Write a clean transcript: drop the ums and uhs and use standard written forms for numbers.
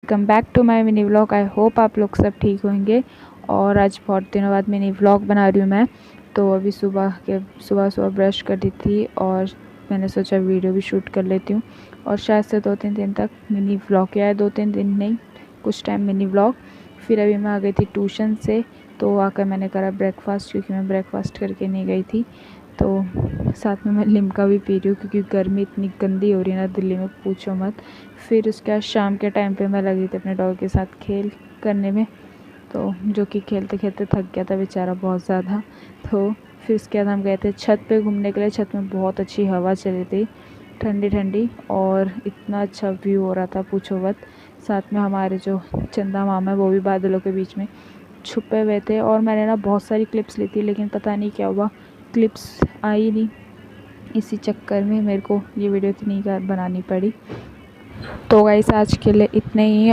Welcome back to my mini vlog. I hope आप लोग सब ठीक होंगे। और आज बहुत दिनों बाद मिनी व्लॉग बना रही हूँ मैं। तो अभी सुबह ब्रश कर दी थी और मैंने सोचा वीडियो भी शूट कर लेती हूँ। और शायद से 2-3 दिन तक मिनी व्लॉग, या 2-3 दिन नहीं, कुछ टाइम मिनी व्लॉग। फिर अभी मैं आ गई थी ट्यूशन से, तो आकर मैंने करा ब्रेकफास्ट, क्योंकि मैं ब्रेकफास्ट करके नहीं गई थी। तो साथ में मैं लिम्का भी पी रही हूँ, क्योंकि गर्मी इतनी गंदी हो रही है ना दिल्ली में, पूछो मत। फिर उसके बाद शाम के टाइम पे मैं लगी थी अपने डॉग के साथ खेल करने में, तो जो कि खेलते खेलते थक गया था बेचारा बहुत ज़्यादा। तो फिर उसके बाद हम गए थे छत पे घूमने के लिए। छत में बहुत अच्छी हवा चल रही थी, ठंडी ठंडी, और इतना अच्छा व्यू हो रहा था, पूछो मत। साथ में हमारे जो चंदा मामा है वो भी बादलों के बीच में छुपे हुए थे। और मैंने ना बहुत सारी क्लिप्स ली थी, लेकिन पता नहीं क्या हुआ, क्लिप्स आई नहीं। इसी चक्कर में मेरे को ये वीडियो इतनी बनानी पड़ी। तो गाइस आज के लिए इतने ही।